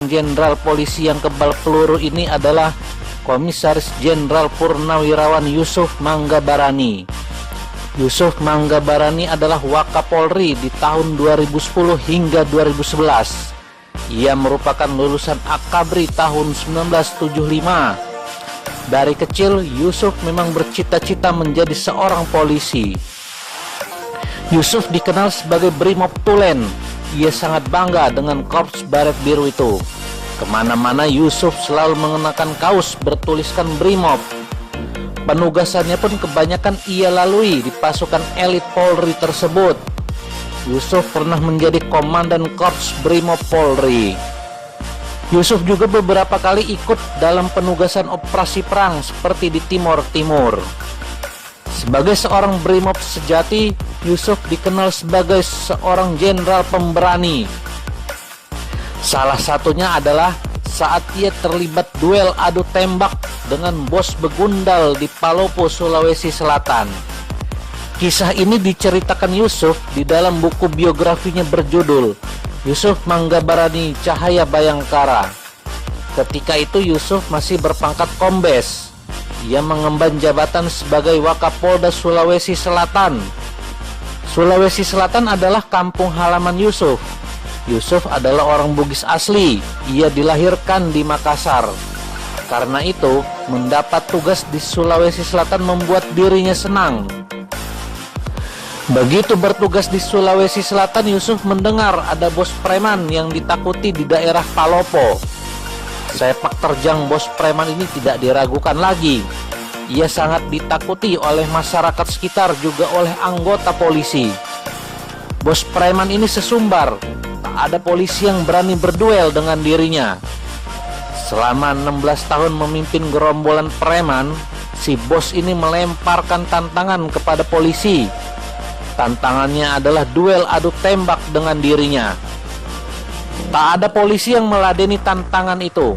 seorang jenderal polisi yang kebal peluru ini adalah Komisaris Jenderal Purnawirawan Yusuf Manggabarani. Yusuf Manggabarani adalah Wakapolri di tahun 2010 hingga 2011. Ia merupakan lulusan Akabri tahun 1975. Dari kecil, Yusuf memang bercita-cita menjadi seorang polisi. Yusuf dikenal sebagai Brimob Tulen. Ia sangat bangga dengan Korps Baret Biru itu. Kemana-mana Yusuf selalu mengenakan kaos bertuliskan Brimob. Penugasannya pun kebanyakan ia lalui di pasukan elit Polri tersebut. Yusuf pernah menjadi komandan Korps Brimob Polri. Yusuf juga beberapa kali ikut dalam penugasan operasi perang seperti di Timor Timur. Sebagai seorang Brimob sejati, Yusuf dikenal sebagai seorang jenderal pemberani. Salah satunya adalah saat ia terlibat duel adu tembak dengan bos begundal di Palopo, Sulawesi Selatan. Kisah ini diceritakan Yusuf di dalam buku biografinya berjudul Yusuf Manggabarani Cahaya Bayangkara. Ketika itu Yusuf masih berpangkat kombes. Ia mengemban jabatan sebagai Wakapolda Sulawesi Selatan. Sulawesi Selatan adalah kampung halaman Yusuf. Yusuf adalah orang Bugis asli. Ia dilahirkan di Makassar. Karena itu, mendapat tugas di Sulawesi Selatan membuat dirinya senang. Begitu bertugas di Sulawesi Selatan, Yusuf mendengar ada bos preman yang ditakuti di daerah Palopo. Sepak terjang bos preman ini tidak diragukan lagi. Ia sangat ditakuti oleh masyarakat sekitar, juga oleh anggota polisi. Bos preman ini sesumbar, tak ada polisi yang berani berduel dengan dirinya. Selama 16 tahun memimpin gerombolan preman, si bos ini melemparkan tantangan kepada polisi. Tantangannya adalah duel adu tembak dengan dirinya. Tak ada polisi yang meladeni tantangan itu,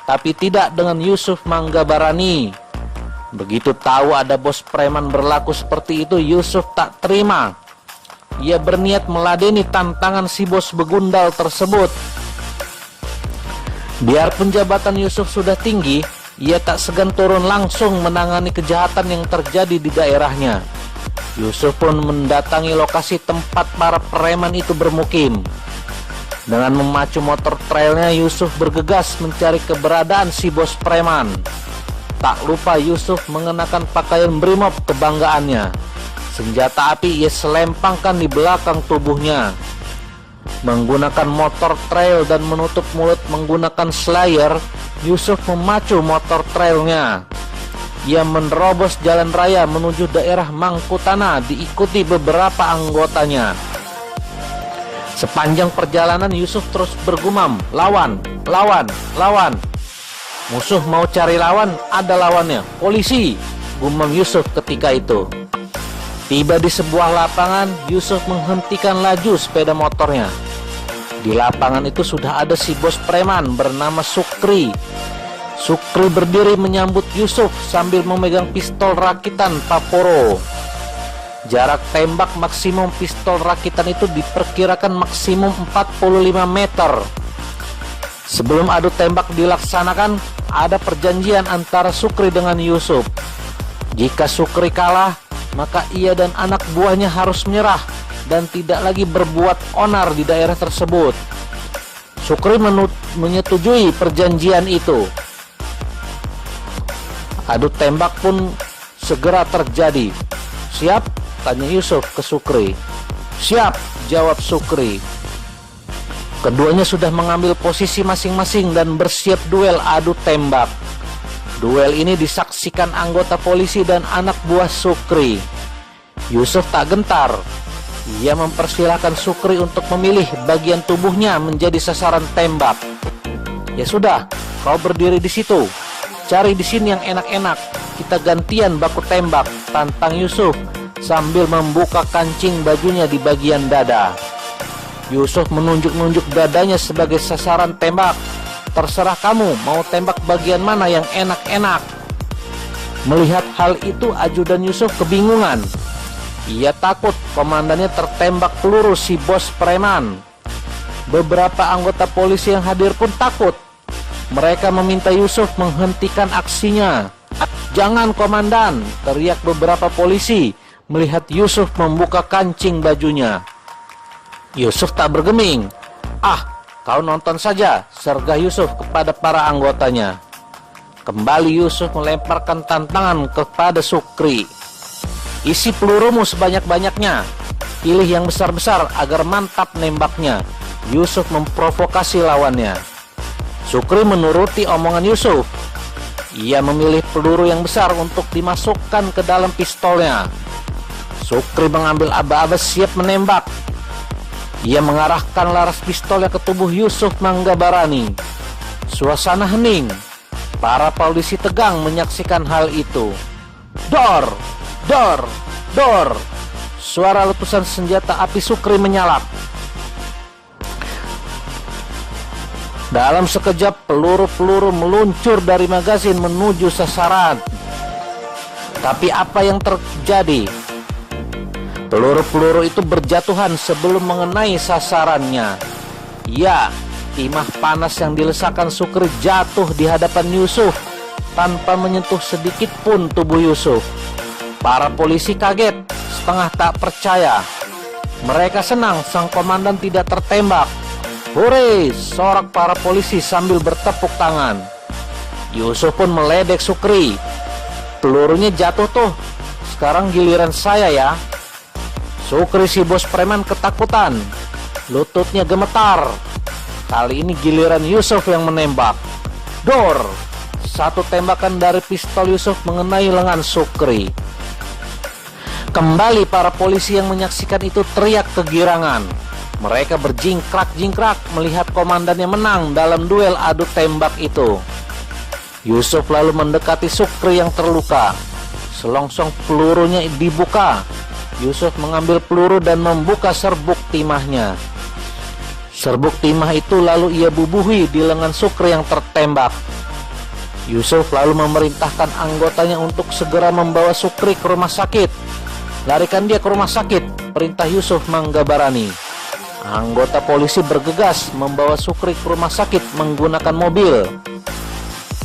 tapi tidak dengan Yusuf Manggabarani. Begitu tahu ada bos preman berlaku seperti itu, Yusuf tak terima. Ia berniat meladeni tantangan si bos begundal tersebut. Biarpun jabatan Yusuf sudah tinggi, ia tak segan turun langsung menangani kejahatan yang terjadi di daerahnya. Yusuf pun mendatangi lokasi tempat para preman itu bermukim. Dengan memacu motor trailnya, Yusuf bergegas mencari keberadaan si bos preman. Tak lupa Yusuf mengenakan pakaian Brimob kebanggaannya. Senjata api ia selempangkan di belakang tubuhnya. Menggunakan motor trail dan menutup mulut menggunakan slayer, Yusuf memacu motor trailnya. Ia menerobos jalan raya menuju daerah Mangkutana, diikuti beberapa anggotanya. Sepanjang perjalanan Yusuf terus bergumam, lawan, lawan, lawan. Musuh mau cari lawan, ada lawannya, polisi, gumam Yusuf ketika itu. Tiba di sebuah lapangan, Yusuf menghentikan laju sepeda motornya. Di lapangan itu sudah ada si bos preman bernama Sukri. Sukri berdiri menyambut Yusuf sambil memegang pistol rakitan Paporo. Jarak tembak maksimum pistol rakitan itu diperkirakan maksimum 45 meter. Sebelum adu tembak dilaksanakan, ada perjanjian antara Sukri dengan Yusuf. Jika Sukri kalah, maka ia dan anak buahnya harus menyerah dan tidak lagi berbuat onar di daerah tersebut. Sukri menyetujui perjanjian itu. Adu tembak pun segera terjadi. Siap? Tanya Yusuf ke Sukri. Siap, jawab Sukri. Keduanya sudah mengambil posisi masing-masing dan bersiap duel adu tembak. Duel ini disaksikan anggota polisi dan anak buah Sukri. Yusuf tak gentar. Ia mempersilahkan Sukri untuk memilih bagian tubuhnya menjadi sasaran tembak. Ya sudah, kau berdiri di situ. Cari di sini yang enak-enak. Kita gantian baku tembak, tantang Yusuf sambil membuka kancing bajunya di bagian dada. Yusuf menunjuk-nunjuk dadanya sebagai sasaran tembak. Terserah kamu mau tembak bagian mana yang enak-enak. Melihat hal itu, ajudan Yusuf kebingungan. Ia takut komandannya tertembak peluru si bos preman. Beberapa anggota polisi yang hadir pun takut. Mereka meminta Yusuf menghentikan aksinya. "Jangan komandan!" teriak beberapa polisi melihat Yusuf membuka kancing bajunya. Yusuf tak bergeming. "Ah, kau nonton saja," sergah Yusuf kepada para anggotanya. Kembali Yusuf melemparkan tantangan kepada Sukri. "Isi pelurumu sebanyak-banyaknya. Pilih yang besar-besar agar mantap nembaknya." Yusuf memprovokasi lawannya. Sukri menuruti omongan Yusuf. Ia memilih peluru yang besar untuk dimasukkan ke dalam pistolnya. Sukri mengambil aba-aba siap menembak. Ia mengarahkan laras pistolnya ke tubuh Yusuf Manggabarani. Suasana hening. Para polisi tegang menyaksikan hal itu. Dor! Dor! Dor! Suara letusan senjata api Sukri menyalap. Dalam sekejap peluru-peluru meluncur dari magazin menuju sasaran. Tapi apa yang terjadi? Peluru-peluru itu berjatuhan sebelum mengenai sasarannya. Ya, timah panas yang dilesakan Sukri jatuh di hadapan Yusuf tanpa menyentuh sedikit pun tubuh Yusuf. Para polisi kaget, setengah tak percaya. Mereka senang sang komandan tidak tertembak. "Hore!" sorak para polisi sambil bertepuk tangan. Yusuf pun meledek Sukri. "Pelurunya jatuh tuh, sekarang giliran saya ya." Sukri si bos preman ketakutan. Lututnya gemetar. Kali ini giliran Yusuf yang menembak. Dor! Satu tembakan dari pistol Yusuf mengenai lengan Sukri. Kembali para polisi yang menyaksikan itu teriak kegirangan. Mereka berjingkrak-jingkrak melihat komandannya menang dalam duel adu tembak itu. Yusuf lalu mendekati Sukri yang terluka. Selongsong pelurunya dibuka. Yusuf mengambil peluru dan membuka serbuk timahnya. Serbuk timah itu lalu ia bubuhi di lengan Sukri yang tertembak. Yusuf lalu memerintahkan anggotanya untuk segera membawa Sukri ke rumah sakit. "Larikan dia ke rumah sakit," perintah Yusuf Manggabarani. Anggota polisi bergegas membawa Sukri ke rumah sakit menggunakan mobil.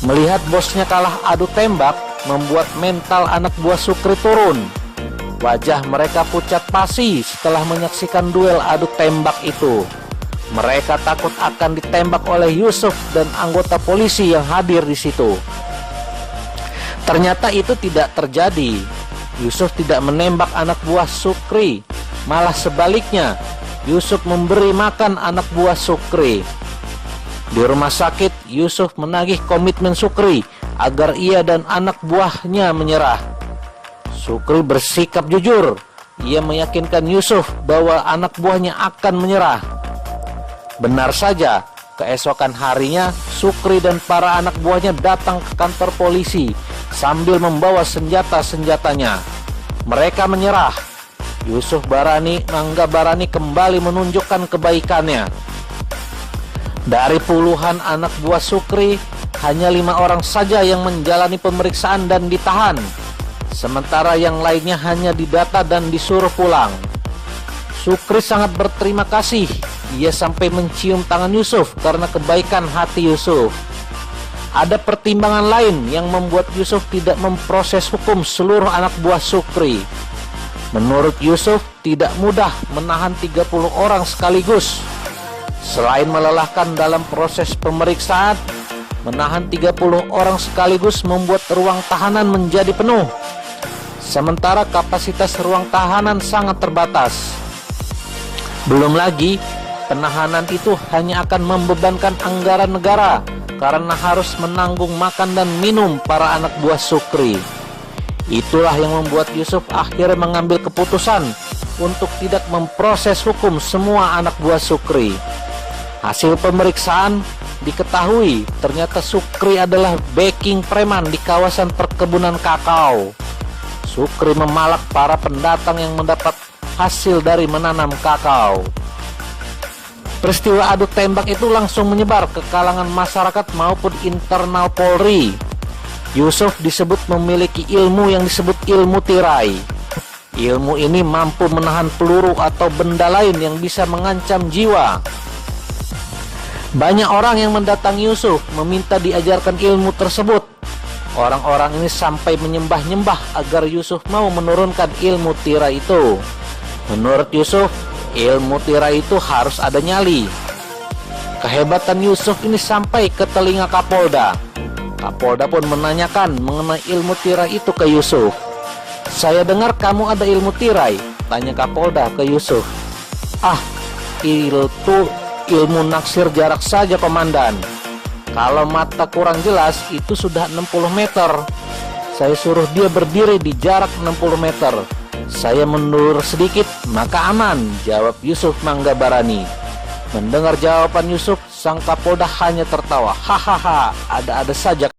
Melihat bosnya kalah adu tembak membuat mental anak buah Sukri turun. Wajah mereka pucat pasi setelah menyaksikan duel adu tembak itu. Mereka takut akan ditembak oleh Yusuf dan anggota polisi yang hadir di situ. Ternyata itu tidak terjadi. Yusuf tidak menembak anak buah Sukri, malah sebaliknya. Yusuf memberi makan anak buah Sukri. Di rumah sakit, Yusuf menagih komitmen Sukri agar ia dan anak buahnya menyerah. Sukri bersikap jujur. Ia meyakinkan Yusuf bahwa anak buahnya akan menyerah. Benar saja, keesokan harinya Sukri dan para anak buahnya datang ke kantor polisi sambil membawa senjata-senjatanya. Mereka menyerah. Yusuf Manggabarani kembali menunjukkan kebaikannya. Dari puluhan anak buah Sukri, hanya 5 orang saja yang menjalani pemeriksaan dan ditahan. Sementara yang lainnya hanya didata dan disuruh pulang. Sukri sangat berterima kasih. Ia sampai mencium tangan Yusuf karena kebaikan hati Yusuf. Ada pertimbangan lain yang membuat Yusuf tidak memproses hukum seluruh anak buah Sukri. Menurut Yusuf, tidak mudah menahan 30 orang sekaligus. Selain melelahkan dalam proses pemeriksaan, menahan 30 orang sekaligus membuat ruang tahanan menjadi penuh. Sementara kapasitas ruang tahanan sangat terbatas. Belum lagi, penahanan itu hanya akan membebankan anggaran negara karena harus menanggung makan dan minum para anak buah Sukri. Itulah yang membuat Yusuf akhirnya mengambil keputusan untuk tidak memproses hukum semua anak buah Sukri. Hasil pemeriksaan diketahui ternyata Sukri adalah backing preman di kawasan perkebunan kakao. Sukri memalak para pendatang yang mendapat hasil dari menanam kakao. Peristiwa adu tembak itu langsung menyebar ke kalangan masyarakat maupun internal Polri. Yusuf disebut memiliki ilmu yang disebut ilmu tirai. Ilmu ini mampu menahan peluru atau benda lain yang bisa mengancam jiwa. Banyak orang yang mendatangi Yusuf meminta diajarkan ilmu tersebut. Orang-orang ini sampai menyembah-nyembah agar Yusuf mau menurunkan ilmu tirai itu. Menurut Yusuf, ilmu tirai itu harus ada nyali. Kehebatan Yusuf ini sampai ke telinga Kapolda. Kapolda pun menanyakan mengenai ilmu tirai itu ke Yusuf. "Saya dengar kamu ada ilmu tirai," tanya Kapolda ke Yusuf. "Ah, itu ilmu naksir jarak saja, komandan. Kalau mata kurang jelas itu sudah 60 meter. Saya suruh dia berdiri di jarak 60 meter. Saya mundur sedikit maka aman," jawab Yusuf Manggabarani. Mendengar jawaban Yusuf, sang Kapolda hanya tertawa. "Hahaha, ada-ada saja